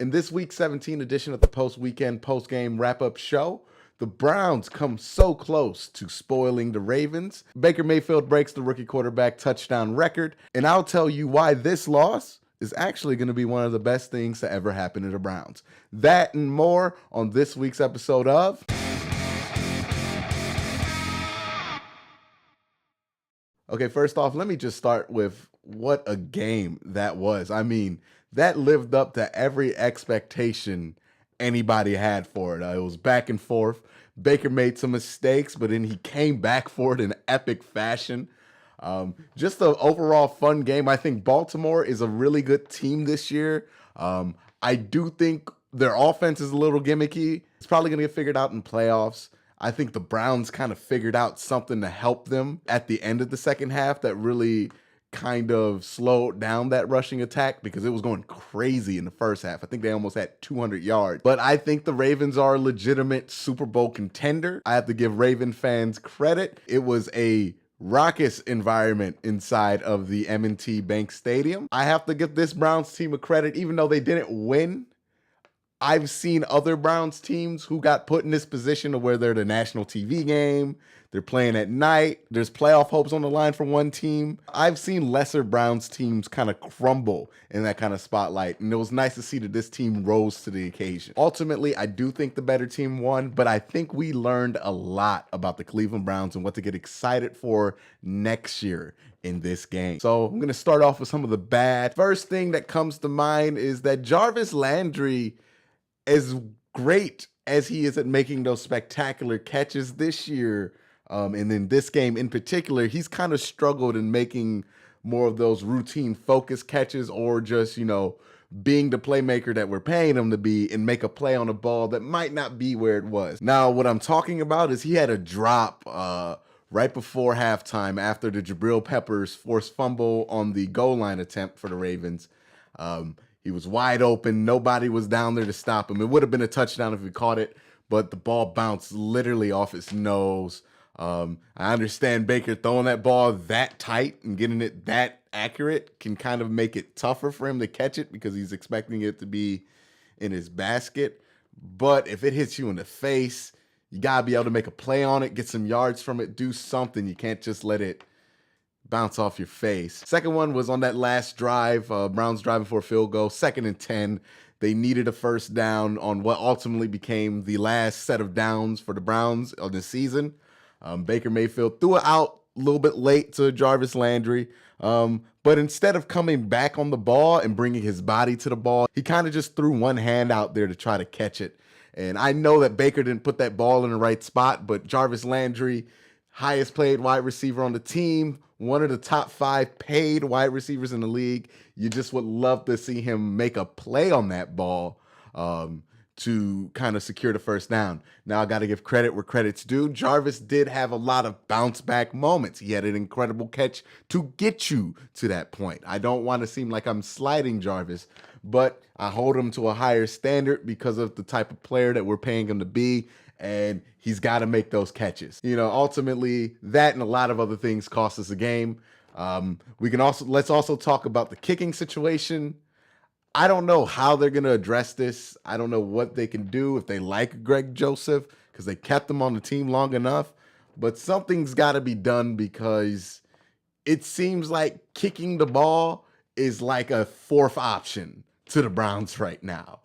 In this week 17 edition of the post-weekend post-game wrap-up show, the Browns come so close to spoiling the Ravens. Baker Mayfield breaks the rookie quarterback touchdown record, and I'll tell you why this loss is actually going to be one of the best things to ever happen to the Browns. That and more on this week's episode of... Okay, first off, let me just start with what a game that was. I mean, that lived up to every expectation anybody had for it. It was back and forth. Baker made some mistakes, but then he came back for it in epic fashion. Just an overall fun game. I think Baltimore is a really good team this year. I do think their offense is a little gimmicky. It's probably going to get figured out in playoffs. I think the Browns kind of figured out something to help them at the end of the second half that really kind of slowed down that rushing attack because it was going crazy in the first half. I think they almost had 200 yards. But I think the Ravens are a legitimate Super Bowl contender. I have to give Raven fans credit. It was a raucous environment inside of the M&T Bank Stadium. I have to give this Browns team a credit, even though they didn't win. I've seen other Browns teams who got put in this position to where they're the national TV game. They're playing at night. There's playoff hopes on the line for one team. I've seen lesser Browns teams kind of crumble in that kind of spotlight, and it was nice to see that this team rose to the occasion. Ultimately, I do think the better team won, but I think we learned a lot about the Cleveland Browns and what to get excited for next year in this game. So I'm going to start off with some of the bad. First thing that comes to mind is that Jarvis Landry, as great as he is at making those spectacular catches this year, and in this game in particular, he's kind of struggled in making more of those routine focus catches or just, being the playmaker that we're paying him to be and make a play on a ball that might not be where it was. Now, what I'm talking about is he had a drop right before halftime after the Jabril Peppers forced fumble on the goal line attempt for the Ravens. He was wide open. Nobody was down there to stop him. It would have been a touchdown if he caught it, but the ball bounced literally off his nose. I understand Baker throwing that ball that tight and getting it that accurate can kind of make it tougher for him to catch it because he's expecting it to be in his basket. But if it hits you in the face, you got to be able to make a play on it, get some yards from it, do something. You can't just let it bounce off your face. Second one was on that last drive. Browns driving for a field goal, 2nd and 10. They needed a first down on what ultimately became the last set of downs for the Browns of the season. Baker Mayfield threw it out a little bit late to Jarvis Landry. But instead of coming back on the ball and bringing his body to the ball, he kind of just threw one hand out there to try to catch it. And I know that Baker didn't put that ball in the right spot, but Jarvis Landry, highest paid wide receiver on the team, one of the top 5 paid wide receivers in the league. You just would love to see him make a play on that ball to kind of secure the first down. Now, I got to give credit where credit's due. Jarvis did have a lot of bounce back moments. He had an incredible catch to get you to that point. I don't want to seem like I'm slighting Jarvis, but I hold him to a higher standard because of the type of player that we're paying him to be. And he's got to make those catches. Ultimately, that and a lot of other things cost us a game. Let's also talk about the kicking situation. I don't know how they're going to address this. I don't know what they can do if they like Greg Joseph because they kept him on the team long enough. But something's got to be done because it seems like kicking the ball is like a 4th option to the Browns right now.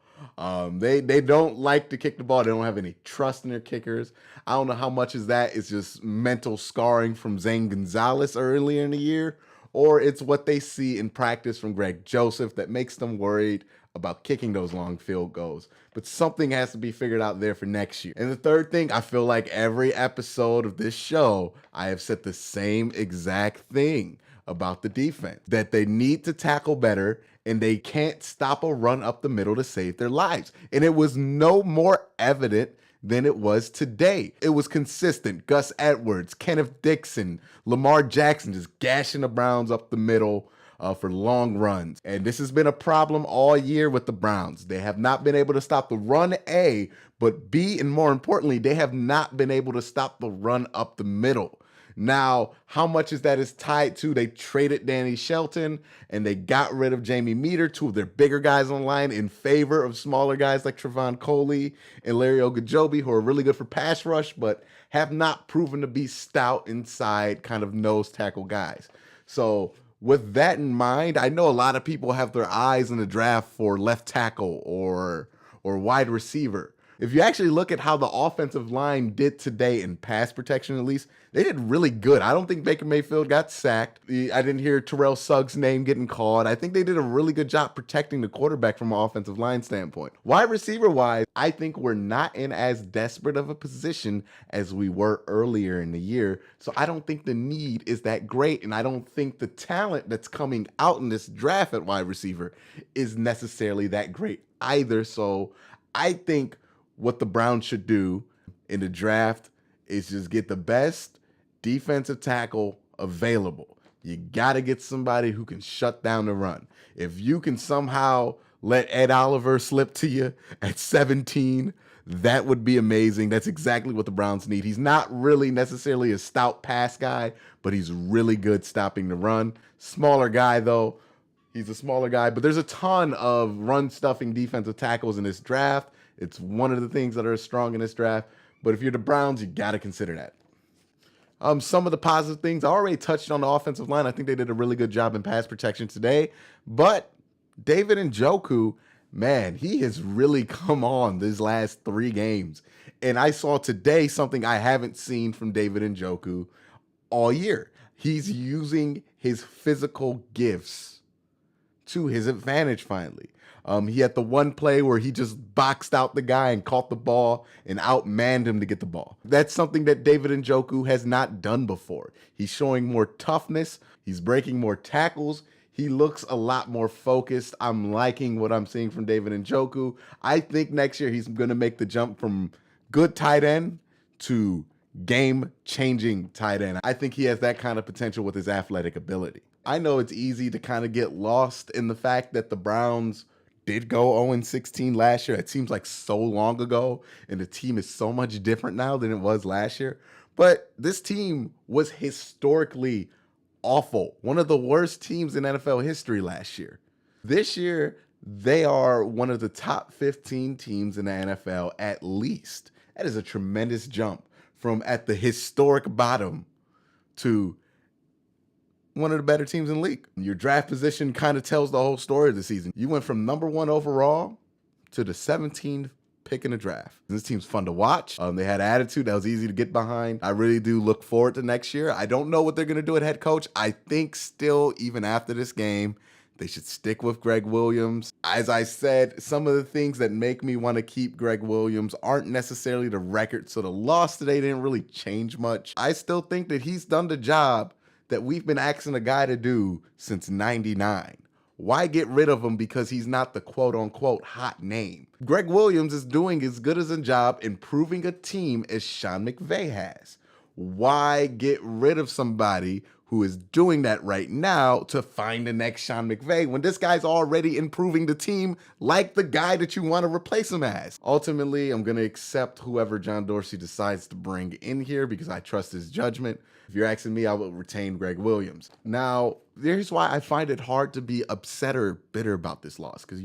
They don't like to kick the ball. They don't have any trust in their kickers. I don't know how much of that is just mental scarring from Zane Gonzalez earlier in the year, or it's what they see in practice from Greg Joseph that makes them worried about kicking those long field goals. But something has to be figured out there for next year. And the third thing, I feel like every episode of this show, I have said the same exact thing about the defense, that they need to tackle better and they can't stop a run up the middle to save their lives. And it was no more evident than it was today. It was consistent. Gus Edwards, Kenneth Dixon, Lamar Jackson just gashing the Browns up the middle for long runs. And this has been a problem all year with the Browns. They have not been able to stop the run, A, but B, and more importantly, they have not been able to stop the run up the middle. Now, how much is that is tied to they traded Danny Shelton and they got rid of Jamie Meter, two of their bigger guys on the line, in favor of smaller guys like Trevon Coley and Larry Ogunjobi, who are really good for pass rush, but have not proven to be stout inside kind of nose tackle guys. So with that in mind, I know a lot of people have their eyes in the draft for left tackle or wide receiver. If you actually look at how the offensive line did today in pass protection, at least, they did really good. I don't think Baker Mayfield got sacked. I didn't hear Terrell Suggs' name getting called. I think they did a really good job protecting the quarterback from an offensive line standpoint. Wide receiver-wise, I think we're not in as desperate of a position as we were earlier in the year. So I don't think the need is that great, and I don't think the talent that's coming out in this draft at wide receiver is necessarily that great either. So I think what the Browns should do in the draft is just get the best defensive tackle available. You got to get somebody who can shut down the run. If you can somehow let Ed Oliver slip to you at 17, that would be amazing. That's exactly what the Browns need. He's not really necessarily a stout pass guy, but he's really good stopping the run. Smaller guy, though. He's a smaller guy, but there's a ton of run-stuffing defensive tackles in this draft. It's one of the things that are strong in this draft. But if you're the Browns, you got to consider that. Some of the positive things, I already touched on the offensive line. I think they did a really good job in pass protection today. But David Njoku, man, he has really come on these last 3 games. And I saw today something I haven't seen from David Njoku all year. He's using his physical gifts to his advantage finally. He had the one play where he just boxed out the guy and caught the ball and outmanned him to get the ball. That's something that David Njoku has not done before. He's showing more toughness. He's breaking more tackles. He looks a lot more focused. I'm liking what I'm seeing from David Njoku. I think next year he's going to make the jump from good tight end to game-changing tight end. I think he has that kind of potential with his athletic ability. I know it's easy to kind of get lost in the fact that the Browns did go 0-16 last year. It seems like so long ago, and the team is so much different now than it was last year. But this team was historically awful. One of the worst teams in NFL history last year. This year, they are one of the top 15 teams in the NFL at least. That is a tremendous jump from at the historic bottom to one of the better teams in the league. Your draft position kind of tells the whole story of the season. You went from number 1 overall to the 17th pick in the draft. This team's fun to watch. They had attitude that was easy to get behind. I really do look forward to next year. I don't know what they're going to do at head coach. I think still, even after this game, they should stick with Greg Williams. As I said, some of the things that make me want to keep Greg Williams aren't necessarily the record. So the loss today didn't really change much. I still think that he's done the job that we've been asking a guy to do since 99. Why get rid of him because he's not the quote-unquote hot name? Greg Williams is doing as good as a job improving a team as Sean McVay has. Why get rid of somebody who is doing that right now to find the next Sean McVay when this guy's already improving the team like the guy that you want to replace him as? Ultimately, I'm going to accept whoever John Dorsey decides to bring in here because I trust his judgment. If you're asking me, I will retain Greg Williams. Now, here's why I find it hard to be upset or bitter about this loss because,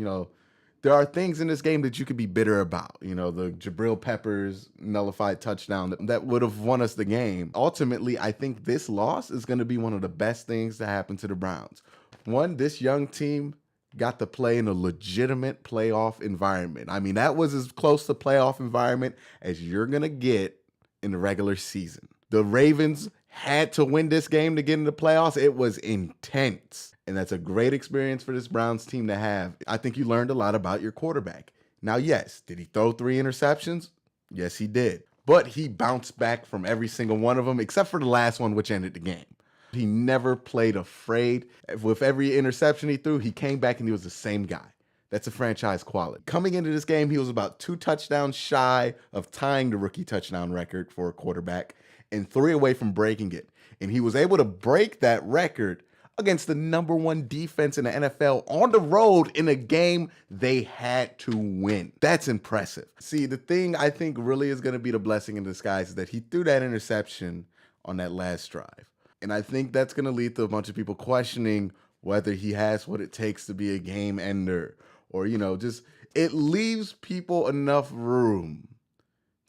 there are things in this game that you could be bitter about. The Jabril Peppers nullified touchdown that would have won us the game. Ultimately, I think this loss is going to be one of the best things to happen to the Browns. One, this young team got to play in a legitimate playoff environment. I mean, that was as close to playoff environment as you're going to get in the regular season. The Ravens had to win this game to get into the playoffs. It was intense. And that's a great experience for this Browns team to have. I think you learned a lot about your quarterback. Now, yes, did he throw 3 interceptions? Yes, he did. But he bounced back from every single one of them, except for the last one, which ended the game. He never played afraid. With every interception he threw, he came back and he was the same guy. That's a franchise quality. Coming into this game, he was about 2 touchdowns shy of tying the rookie touchdown record for a quarterback and 3 away from breaking it. And he was able to break that record against the number 1 defense in the NFL on the road in a game they had to win. That's impressive. See, the thing I think really is going to be the blessing in disguise is that he threw that interception on that last drive. And I think that's going to lead to a bunch of people questioning whether he has what it takes to be a game ender, or, just it leaves people enough room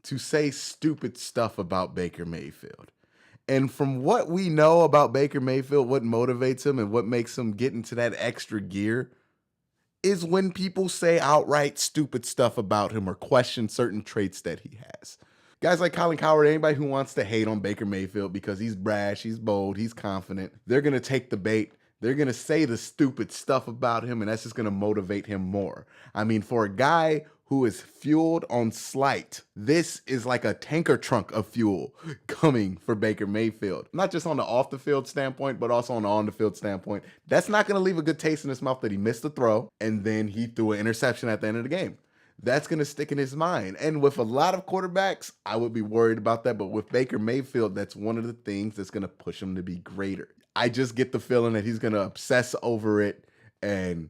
to say stupid stuff about Baker Mayfield. And from what we know about Baker Mayfield, what motivates him and what makes him get into that extra gear is when people say outright stupid stuff about him or question certain traits that he has. Guys like Colin Cowherd, anybody who wants to hate on Baker Mayfield because he's brash, he's bold, he's confident, they're going to take the bait. They're going to say the stupid stuff about him, and that's just going to motivate him more. I mean, for a guy who is fueled on slight, this is like a tanker trunk of fuel coming for Baker Mayfield. Not just on the off the field standpoint, but also on the on the field standpoint. That's not going to leave a good taste in his mouth that he missed the throw, and then he threw an interception at the end of the game. That's going to stick in his mind. And with a lot of quarterbacks, I would be worried about that. But with Baker Mayfield, that's one of the things that's going to push him to be greater. I just get the feeling that he's going to obsess over it. And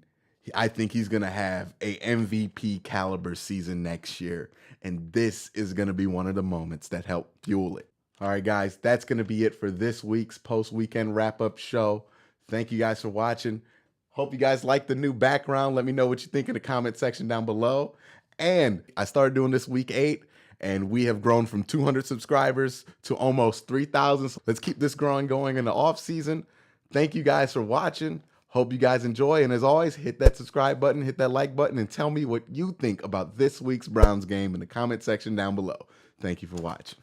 I think he's going to have a MVP caliber season next year. And this is going to be one of the moments that help fuel it. All right, guys, that's going to be it for this week's post-weekend wrap-up show. Thank you guys for watching. Hope you guys like the new background. Let me know what you think in the comment section down below. And I started doing this week 8, and we have grown from 200 subscribers to almost 3,000. So let's keep this growing going in the off season. Thank you guys for watching. Hope you guys enjoy. And as always, hit that subscribe button, hit that like button, and tell me what you think about this week's Browns game in the comment section down below. Thank you for watching.